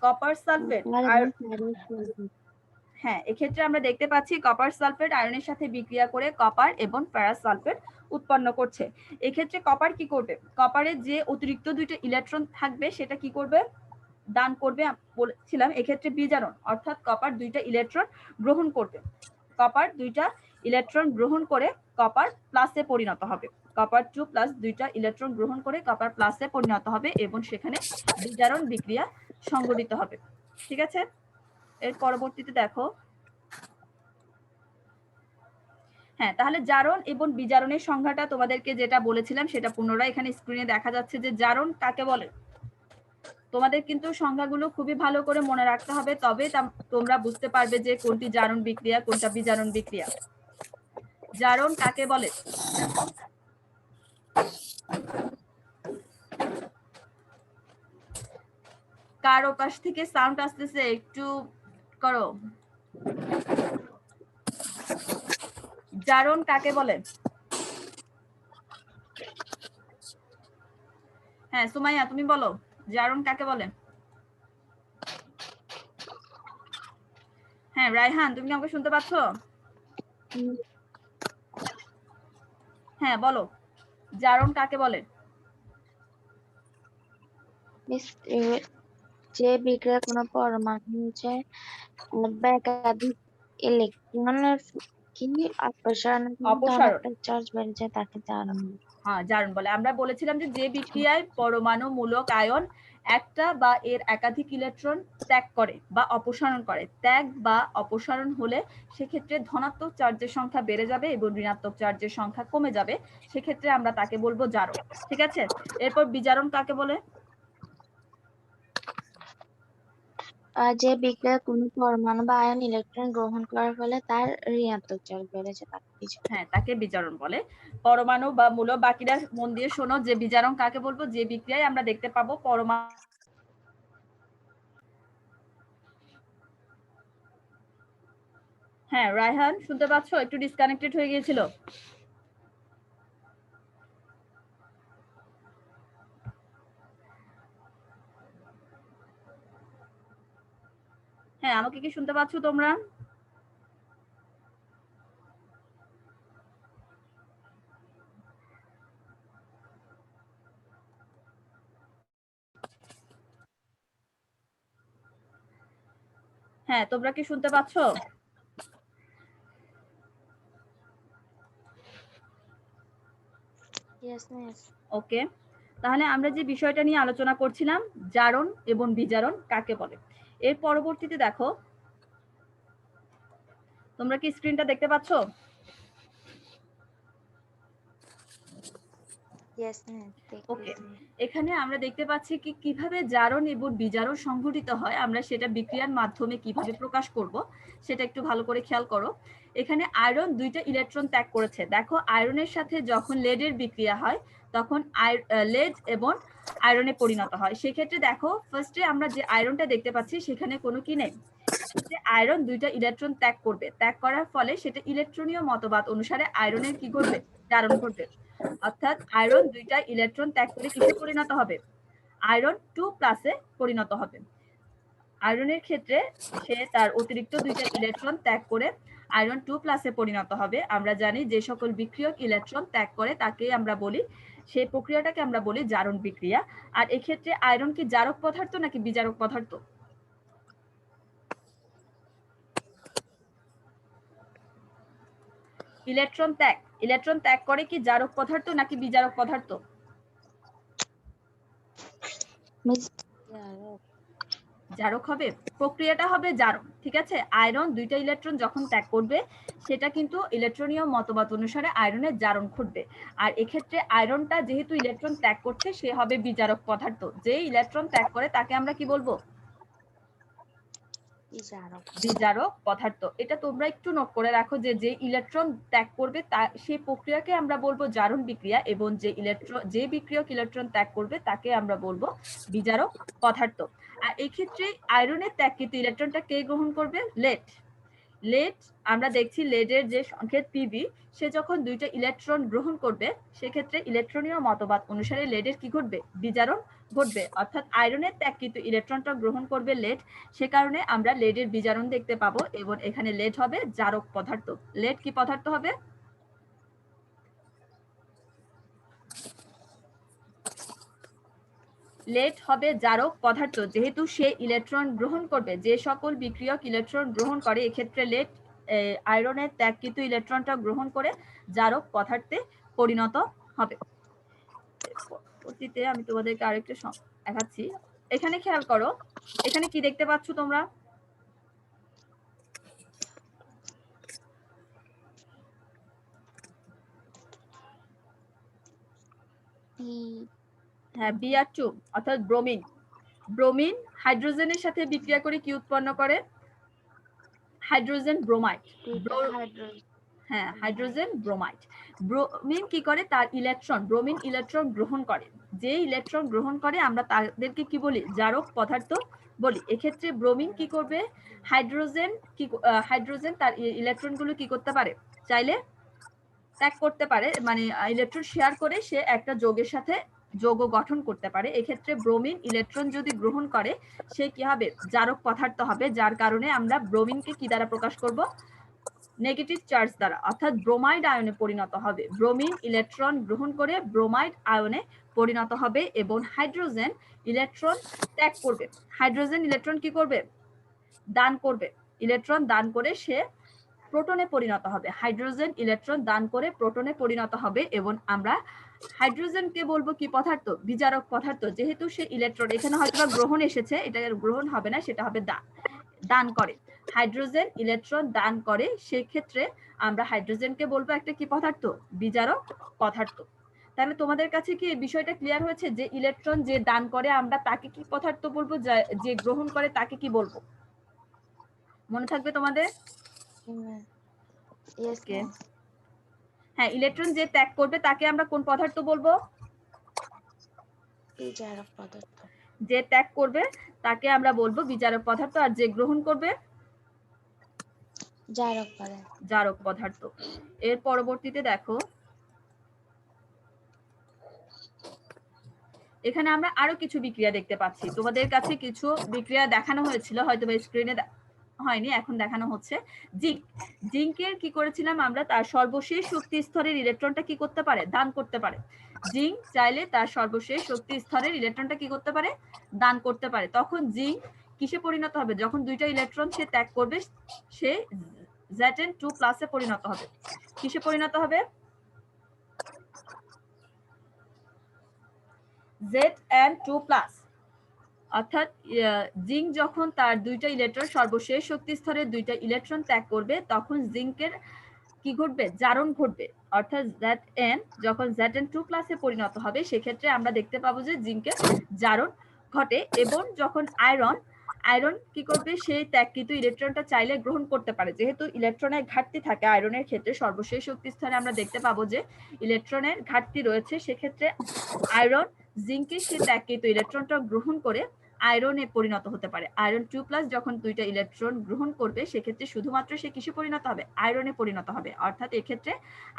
কপার সালফেট। হ্যাঁ, এক্ষেত্রে আমরা দেখতে পাচ্ছি কপার সালফেট আয়রনের সাথে বিক্রিয়া করে কপার এবং ফেরাস সালফেট উৎপন্ন করছে। এক্ষেত্রে কপার কি করবে, কপারের যে অতিরিক্ত দুইটা ইলেকট্রন থাকবে সেটা কি করবে, দান করবে বলেছিলাম। এক্ষেত্রে বিজারণ, অর্থাৎ কপার দুইটা ইলেকট্রন গ্রহণ করবে। কপার দুইটা ইলেকট্রন গ্রহণ করে কপার প্লাসে পরিণত হবে। কপার 2+ দুইটা ইলেকট্রন গ্রহণ করে কপার প্লাসে পরিণত হবে এবং সেখানে বিজারণ বিক্রিয়া সংঘটিত হবে। ঠিক আছে? এর পরবর্তীতে দেখো। হ্যাঁ, তাহলে জারণ এবং বিজারণের সংজ্ঞাটা তোমাদেরকে যেটা বলেছিলাম সেটা পুনরায় এখানে স্ক্রিনে দেখা যাচ্ছে যে জারণ কাকে বলে। তোমাদের কিন্তু সংজ্ঞাগুলো খুবই ভালো করে মনে রাখতে হবে, তবে তোমরা বুঝতে পারবে যে কোনটি জারণ বিক্রিয়া কোনটা বিজারণ বিক্রিয়া। জারণ কাকে বলে, কার ওপাশ থেকে সাউন্ড আসতেছে একটু করো। জারণ কাকে বলে? হ্যাঁ সুমাইয়া তুমি বলো, জারণ কাকে বলে? হ্যাঁ রায়হান তুমি কি আমাকে শুনতে পাচ্ছ? হ্যাঁ বলো, জারণ কাকে বলে? যে বিক্রিয়া কোনো পরমাণু যে একাধিক ইলেকট্রনের কি অপসারণ ধনাত্মক চার্জ বেড়ে যায় তাকে জারণ বলে। হ্যাঁ জারণ বলে। আমরা বলেছিলাম যে বিক্রিয়ায় পরমাণু মূলক আয়ন একটা বা এর একাধিক ইলেকট্রন ত্যাগ করে বা অপসারণ করে, ত্যাগ বা অপসারণ হলে সেক্ষেত্রে ধনাত্মক চার্জের সংখ্যা বেড়ে যাবে এবং ঋণাত্মক চার্জের সংখ্যা কমে যাবে, সেক্ষেত্রে আমরা তাকে বলবো জারণ। ঠিক আছে? এরপর বিজারণ কাকে বলে? যে বিক্রিয়া কোনো পরমাণু বা আয়ন ইলেকট্রন গ্রহণ করার ফলে তার ঋণাত্মক চার্জ বেড়ে যায় তাকে বিজারণ। হ্যাঁ তাকে বিজারণ বলে। পরমাণু বা মূলক, বাকিরা মন দিয়ে শোনো যে বিজারণ কাকে বলবো, যে বিক্রিয়ায় আমরা দেখতে পাবো পরমাণু। হ্যাঁ রায়হান শুনতে পাচ্ছ? একটু ডিসকানেক্টেড হয়ে গিয়েছিল। হ্যাঁ আমাকে কি শুনতে পাচ্ছ তোমরা? হ্যাঁ তোমরা কি শুনতে পাচ্ছ? Yes, yes. ওকে, তাহলে আমরা যে বিষয়টা নিয়ে আলোচনা করছিলাম, জারণ এবং বিজারণ কাকে বলে। এর পরবর্তীতে দেখো, তোমরা কি স্ক্রিনটা দেখতে পাচ্ছ? ইয়েস ম্যাম, ওকে, দেখতেছি। এখানে আমরা দেখতে পাচ্ছি কি কিভাবে জারণ এবং বিজারণ সংঘটিত হয়, আমরা সেটা বিক্রিয়ার মাধ্যমে কিভাবে প্রকাশ করব সেটা একটু ভালো করে খেয়াল করো। এখানে আয়রন দুইটা ইলেকট্রন ত্যাগ করেছে। দেখো, আয়রনের সাথে যখন লেডের বিক্রিয়া হয় তখন লেড এবং আয়রনে পরিণত হয়। সেক্ষেত্রে দেখো, ফার্স্টে আমরা যে আয়রনটা দেখতে পাচ্ছি সেখানে কোনো কি নেই, যে আয়রন দুইটা ইলেকট্রন ত্যাগ করবে, ত্যাগ করার ফলে সেটা ইলেকট্রনীয় মতবাদ অনুসারে আয়রনের কি করবে, জারণ করবে। অর্থাৎ আয়রন দুইটা ইলেকট্রন ত্যাগ করে কিসে পরিণত হবে, আয়রন 2+ পরিণত হবে। আয়রনের ক্ষেত্রে সে তার অতিরিক্ত দুইটা ইলেকট্রন ত্যাগ করে আয়রন 2+ পরিণত হবে। আমরা জানি যে সকল বিক্রিয়ক ইলেকট্রন ত্যাগ করে তাকে আমরা বলি, সেই প্রক্রিয়াটাকে আমরা বলি জারণ বিক্রিয়া। আর এক্ষেত্রে আয়রন কি জারক পদার্থ নাকি বিজারক পদার্থ? ইলেকট্রন ত্যাগ করে কি জারক পদার্থ নাকি বিজারক পদার্থ? মিস জারক হবে, প্রক্রিয়াটা হবে জারণ। ঠিক আছে, আয়রন দুইটা ইলেকট্রন যখন ত্যাগ করবে সেটা কিন্তু ইলেকট্রনীয় মতবাদ অনুসারে আয়রনের জারণ ঘটবে। আর এক্ষেত্রে আয়রনটা যেহেতু ইলেকট্রন ত্যাগ করছে সে হবে বিজারক পদার্থ। যে ইলেকট্রন ত্যাগ করে তাকে আমরা কি বলবো, বিজারক পদার্থ। এটা তোমরা একটু নোট করে রাখো যে যে ইলেকট্রন ত্যাগ করবে তা সেই প্রক্রিয়াকে আমরা বলবো জারণ বিক্রিয়া, এবং যে বিক্রিয়ক ইলেকট্রন ত্যাগ করবে তাকে আমরা বলবো বিজারক পদার্থ। আর এই ক্ষেত্রে আয়রনের ত্যাগকৃত ইলেকট্রনটা কে গ্রহণ করবে, লেড। আমরা দেখছি লেডের যে সংকেত পিবি, সে যখন দুইটা ইলেকট্রন গ্রহণ করবে সেক্ষেত্রে ইলেকট্রনীয় মতবাদ অনুসারে লেডের কি ঘটবে, বিজারণ ঘটবে। অর্থাৎ আয়রনের ত্যাগকৃত ইলেকট্রনটা গ্রহণ করবে লেড, সে কারণে আমরা লেডের বিজারণ দেখতে পাবো। এবং এখানে লেড হবে জারক পদার্থ। লেড কি পদার্থ হবে, লেড হবে জারক পদার্থ, যেহেতু সে ইলেকট্রন গ্রহণ করবে। যে সকল বিক্রিয়ক ইলেকট্রন গ্রহণ করে এক্ষেত্রে লেড আয়রনের ত্যাগকৃত ইলেকট্রনটা গ্রহণ করে জারক পদার্থে পরিণত হবে। পরবর্তীতে আমি তোমাদেরকে আরেকটা দেখাচ্ছি। এখানে খেয়াল করো, এখানে কি দেখতে পাচ্ছ তোমরা, হ্যাঁ, Br2 অর্থাৎ ব্রোমিন হাইড্রোজেনের সাথে বিক্রিয়া করে কি উৎপন্ন করে, হাইড্রোজেন ব্রোমাইড। হ্যাঁ, হাইড্রোজেন ব্রোমাইড। ব্রোমিন কি করে, তার ব্রোমিন ইলেকট্রন গ্রহণ করে। যে ইলেকট্রন গ্রহণ করে আমরা তাদেরকে কি বলি, জারক পদার্থ বলি। এক্ষেত্রে ব্রোমিন কি করবে, হাইড্রোজেন তার ইলেকট্রনগুলো কি করতে পারে, চাইলে ত্যাগ করতে পারে, মানে ইলেকট্রন শেয়ার করে সে একটা যৌগের সাথে যৌগ গঠন করতে পারে। এক্ষেত্রে ব্রোমিন ইলেকট্রন যদি গ্রহণ করে সে কি হবে, জারক পদার্থ হবে। যার কারণে আমরা ব্রোমিনকে কি দ্বারা প্রকাশ করব, নেগেটিভ চার্জ দ্বারা, অর্থাৎ ব্রোমাইড আয়নে পরিণত হবে। ব্রোমিন ইলেকট্রন গ্রহণ করে ব্রোমাইড আয়নে পরিণত হবে এবং হাইড্রোজেন ইলেকট্রন ত্যাগ করবে। হাইড্রোজেন ইলেকট্রন কি করবে, দান করবে। ইলেকট্রন দান করে সে প্রোটনে পরিণত হবে। হাইড্রোজেন ইলেকট্রন দান করে প্রোটনে পরিণত হবে এবং আমরা হাইড্রোজেনকে বলবো কি পদার্থ, বিজারক পদার্থ। যেহেতু সে ইলেকট্রন, এখানে হয়তো গ্রহণ এসেছে, এটা গ্রহণ হবে না, সেটা হবে দান করে। হাইড্রোজেন ইলেকট্রন দান করে, সেক্ষেত্রে আমরা হাইড্রোজেনকে বলবো একটা কি পদার্থ, বিজারক পদার্থ। তাহলে তোমাদের কাছে কি এই বিষয়টা ক্লিয়ার হয়েছে যে ইলেকট্রন যে দান করে আমরা তাকে কি পদার্থ বলবো, যে গ্রহণ করে তাকে কি বলবো, মনে থাকবে তোমাদের? হ্যাঁ, ইলেকট্রন যে ত্যাগ করবে তাকে আমরা কোন পদার্থ বলবো, বিজারক পদার্থ। যে ত্যাগ করবে তাকে আমরা বলবো বিজারক পদার্থ, আর যে গ্রহণ করবে জারক পদার্থ। এর পরবর্তীতে দেখো, এখানে আমরা আরো কিছু বিক্রিয়া দেখতে পাচ্ছি। তোমাদের কাছে কিছু বিক্রিয়া দেখানো হয়েছিল, হয়তো বা স্ক্রিনে হয়নি, এখন দেখানো হচ্ছে। জিঙ্কের কি করেছিলাম আমরা, তার সর্বশেষ শক্তি স্তরের ইলেকট্রনটা কি করতে পারে, দান করতে পারে। জিঙ্ক চাইলে তার সর্বশেষ শক্তি স্তরের ইলেকট্রনটা কি করতে পারে, দান করতে পারে। তখন জিঙ্ক কিসে পরিণত হবে, যখন দুইটা ইলেকট্রন সে ত্যাগ করবে সে Zn2+ পরিণত হবে। কিসে পরিণত হবে, Zn2+, অর্থাৎ জিঙ্ক যখন তার দুইটা ইলেকট্রন সর্বশেষ শক্তি স্তরের দুইটা ইলেকট্রন ত্যাগ করবে তখন জিঙ্কের কি ঘটবে? জারণ ঘটবে। অর্থাৎ Zn যখন Zn2+ এ পরিণত হবে সেক্ষেত্রে আমরা দেখতে পাবো যে জিঙ্কের জারণ ঘটে। এবং যখন আয়রন কি করবে? সেই ত্যাগকৃত ইলেকট্রনটা চাইলে গ্রহণ করতে পারে। যেহেতু ইলেকট্রনের ঘাটতি থাকে আয়রনের ক্ষেত্রে, সর্বশেষ শক্তি স্তরে আমরা দেখতে পাবো যে ইলেকট্রনের ঘাটতি রয়েছে, সেক্ষেত্রে আয়রন জিঙ্কের সেই ত্যাগকৃত ইলেকট্রনটা গ্রহণ করে আয়রনে পরিণত হতে পারে। আয়রন 2+ যখন দুইটা ইলেকট্রন গ্রহণ করবে সেক্ষেত্রে শুধুমাত্র সে কিসে পরিণত হবে? আয়রনে পরিণত হবে। অর্থাৎ এক্ষেত্রে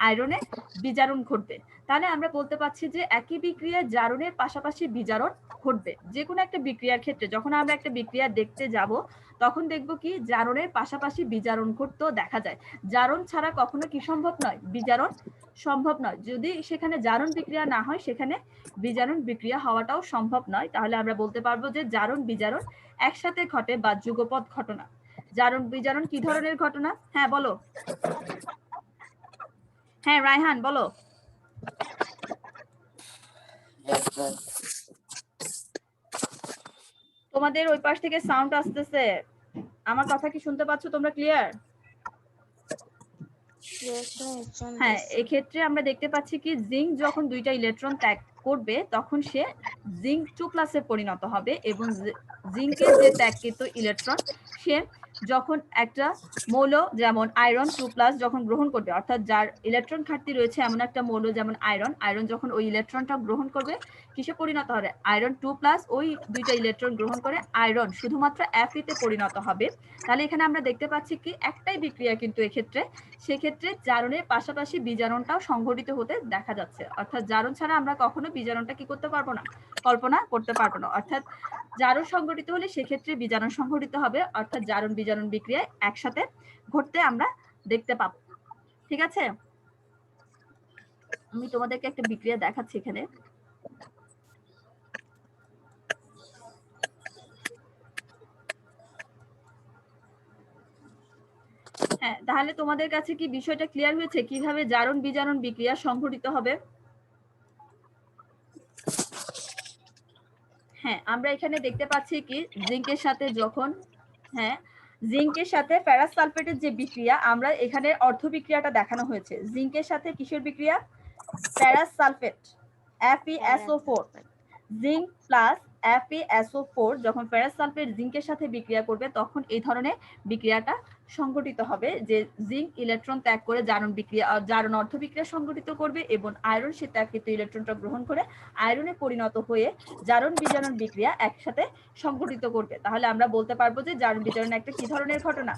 আয়রনে বিজারণ ঘটবে। তাহলে আমরা বলতে পারছি যে একই বিক্রিয়ায় জারণের পাশাপাশি বিজারণ ঘটবে। যে কোনো একটা বিক্রিয়ার ক্ষেত্রে যখন আমরা একটা বিক্রিয়া দেখতে যাব তখন দেখব কি জারণের পাশাপাশি বিজারণ ঘটতেও দেখা যায়। জারণ ছাড়া কখনো কি সম্ভব নয়? বিজারণ সম্ভব নয়। যদি সেখানে জারণ বিক্রিয়া না হয় সেখানে বিজারণ বিক্রিয়া হওয়াটাও সম্ভব নয়। তাহলে আমরা বলতে পারবো যে জারণ বিজারণ একসাথে ঘটে বা যুগপৎ ঘটনা। জারণ বিজারণ কি ধরনের ঘটনা? হ্যাঁ বলো। হ্যাঁ রায়হান বলো। তোমাদের ওই পাশ থেকে সাউন্ড আসতেছে, আমার কথা কি শুনতে পাচ্ছ তোমরা ক্লিয়ার? হ্যাঁ, এক্ষেত্রে আমরা দেখতে পাচ্ছি কি জিঙ্ক যখন দুইটা ইলেকট্রন ত্যাগ করবে তখন সে Zn2+ এ পরিণত হবে এবং জিঙ্কের যে ত্যাগকৃত ইলেকট্রন সে যখন একটা মৌল যেমন আয়রন 2+ যখন গ্রহণ করবে, অর্থাৎ যার ইলেকট্রন ঘাটতি রয়েছে এমন একটা মৌল যেমন আয়রন যখন ওই ইলেকট্রনটা গ্রহণ করবে কিসে পরিণত হবে? আয়রন 2+ ওই দুইটা ইলেকট্রন গ্রহণ করে আয়রন শুধুমাত্র Fe তে পরিণত হবে। তাহলে এখানে আমরা দেখতে পাচ্ছি কি একটাই বিক্রিয়া কিন্তু এক্ষেত্রে, সেক্ষেত্রে জারণের পাশাপাশি বিজারণটাও সংঘটিত হতে দেখা যাচ্ছে। অর্থাৎ জারণ ছাড়া আমরা কখনো বিজারণটা কি করতে পারবো না? কল্পনা করতে পারবো না। অর্থাৎ জারণ সংঘটিত হলে সেক্ষেত্রে বিজারণ সংঘটিত হবে, অর্থাৎ জারণ বিজারণ বিক্রিয়া একসাথে ঘটতে আমরা দেখতে পাবো। ঠিক আছে, আমি তোমাদেরকে একটা বিক্রিয়া দেখাচ্ছি এখানে। হ্যাঁ, তাহলে তোমাদের কাছে কি বিষয়টা ক্লিয়ার হয়েছে কিভাবে জারণ বিজারণ বিক্রিয়া সংঘটিত হবে? হ্যাঁ, আমরা এখানে দেখতে পাচ্ছি কি জিঙ্কের সাথে যখন জিঙ্কের সাথে ফেরাস সালফেটের যে বিক্রিয়া, আমরা এখানে অর্ধ বিক্রিয়াটা দেখানো হয়েছে। জিঙ্কের সাথে কিসের বিক্রিয়া? Ferrous sulphate FeSO4, zinc plus FeSO4 যখন ফেরাস সালফেট জিঙ্কের সাথে বিক্রিয়া করবে তখন এই ধরনের বিক্রিয়াটা সংঘটিত হবে যে জিঙ্ক ইলেকট্রন ত্যাগ করে জারণ অর্ধ বিক্রিয়া সংঘটিত করবে এবং আয়রন সে ত্যাগকৃত ইলেকট্রনটা গ্রহণ করে আয়রনে পরিণত হয়ে জারণ বিজারণ বিক্রিয়া একসাথে সংঘটিত করবে। তাহলে আমরা বলতে পারবো যে জারণ বিজারণ একটা কি ধরনের ঘটনা?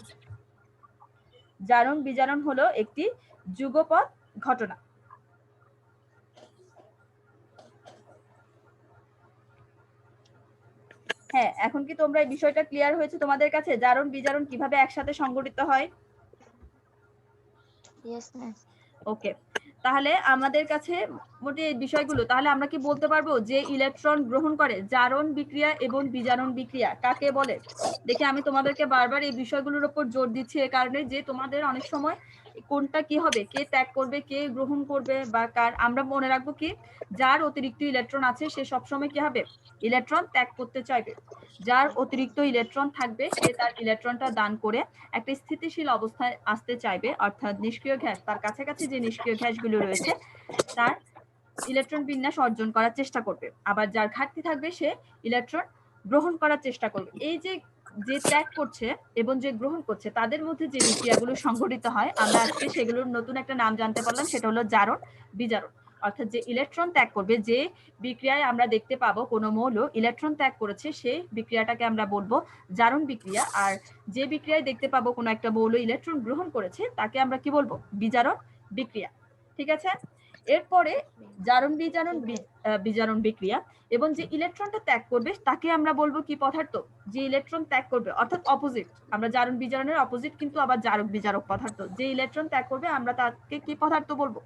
জারণ বিজারণ হলো একটি যুগপৎ ঘটনা। হ্যাঁ, এখন কি তোমরা এই বিষয়টা ক্লিয়ার হয়েছে তোমাদের কাছে জারণ বিজারণ কিভাবে একসাথে সংঘটিত হয়? Yes ma'am. ওকে, তাহলে আমাদের কাছে মোটে এই বিষয়গুলো, তাহলে আমরা কি বলতে পারবো যে ইলেকট্রন গ্রহণ করে জারণ বিক্রিয়া এবং বিজারণ বিক্রিয়া কাকে বলে? দেখে আমি তোমাদেরকে বারবার এই বিষয়গুলোর উপর জোর দিচ্ছি এ কারণে যে তোমাদের অনেক সময় কোনটা কি হবে, কে ত্যাগ করবে কে গ্রহণ করবে বা কার, আমরা মনে রাখবো কি যার অতিরিক্ত ইলেকট্রন আছে সে সবসময় কি হবে? ইলেকট্রন ত্যাগ করতে চাইবে। যার অতিরিক্ত ইলেকট্রন থাকবে সে তার ইলেকট্রনটা দান করে একটা স্থিতিশীল অবস্থায় আসতে চাইবে, অর্থাৎ নিষ্ক্রিয় গ্যাস তার কাছাকাছি যে নিষ্ক্রিয় গ্যাসগুলো রয়েছে তার ইলেকট্রন বিন্যাস অর্জন করার চেষ্টা করবে। আবার যার ঘাটতি থাকবে সে ইলেকট্রন গ্রহণ করার চেষ্টা করবে। এই যে ত্যাগ করছে এবং যে গ্রহণ করছে তাদের মধ্যে যে বিক্রিয়াগুলো সংঘটিত হয় আমরা আজকে সেগুলোর নতুন একটা নাম জানতে পারলাম, সেটা হলো জারণ বিজারণ। অর্থাৎ যে ইলেকট্রন ত্যাগ করবে, যে বিক্রিয়ায় আমরা দেখতে পাবো কোনো মৌল ইলেকট্রন ত্যাগ করেছে সেই বিক্রিয়াটাকে আমরা বলবো জারণ বিক্রিয়া। আর যে বিক্রিয়ায় দেখতে পাবো কোনো একটা মৌল ইলেকট্রন গ্রহণ করেছে তাকে আমরা কি বলবো? বিজারণ বিক্রিয়া। ঠিক আছে, এরপরে জারণ বিজারণ বিক্রিয়া এবং যে ইলেকট্রনটা ত্যাগ করবে তাকে আমরা বলবো কি পদার্থ? যে ইলেকট্রন ত্যাগ করবে অর্থাৎ অপোজিট, আমরা জারণ বিজারণের অপোজিট কিন্তু আবার জারক বিজারক পদার্থ। যে ইলেকট্রন ত্যাগ করবে আমরা তাকে কি পদার্থ বলবো?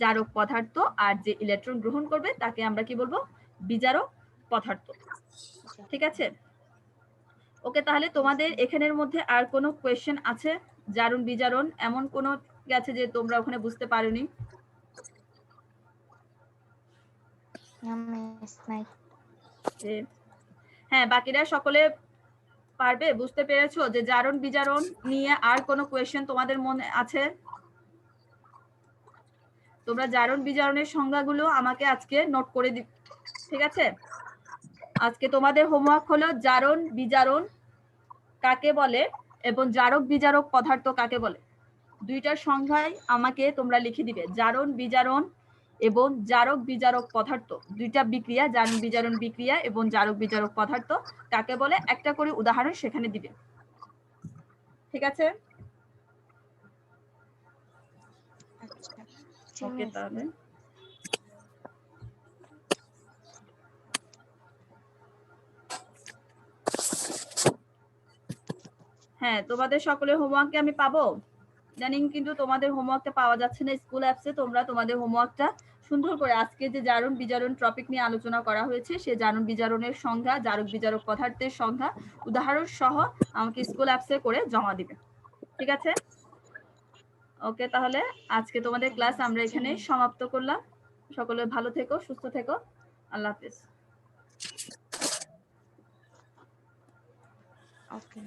জারক পদার্থ। আর যে ইলেকট্রন গ্রহণ করবে তাকে আমরা কি বলবো? বিজারক পদার্থ। ঠিক আছে, ওকে, তাহলে তোমাদের এখানের মধ্যে আর কোনো কোয়েশ্চেন আছে? জারণ বিজারণ এমন কোনো আছে যে তোমরা ওখানে বুঝতে পারোনি? মিস নাই। হ্যাঁ, বাকিরা সকলে পারবে? বুঝতে পেরেছো যে জারণ বিজারণ নিয়ে আর কোনো কোয়েশ্চেন তোমাদের মনে আছে? তোমরা জারণ বিজারণের সংজ্ঞাগুলো আমাকে আজকে নোট করে দিবে, ঠিক আছে? আজকে তোমাদের হোমওয়ার্ক হলো জারণ বিজারণ কাকে বলে এবং জারক বিজারক পদার্থ কাকে বলে, দুইটার সংজ্ঞায় আমাকে তোমরা লিখে দিবে। জারণ বিজারণ এবং জারক বিজারক পদার্থ, দুইটা বিক্রিয়া, জারণ বিজারণ বিক্রিয়া এবং জারক বিজারক পদার্থ কাকে বলে একটা করে উদাহরণ সেখানে দিবে, ঠিক আছে? আচ্ছা ওকে, তাহলে হ্যাঁ, তোমাদের সকলের হোমওয়ার্ককে আমি পাবো জানিং, কিন্তু তোমাদের হোমওয়ার্কটা পাওয়া যাচ্ছে না স্কুল অ্যাপসে। তোমরা তোমাদের হোমওয়ার্কটা সুন্দর করে আজকে যে জারণ বিজারণ টপিক নিয়ে আলোচনা করা হয়েছে সে জারণ বিজারণের সংজ্ঞা, জারক বিজারক পদার্থের সংজ্ঞা উদাহরণ সহ আমাকে স্কুল অ্যাপসে করে জমা দিবে, ঠিক আছে? ওকে, তাহলে আজকে তোমাদের ক্লাস আমরা এখানে সমাপ্ত করলাম। সকলে ভালো থেকো, সুস্থ থেকো, আল্লাহ হাফেজ। ওকে।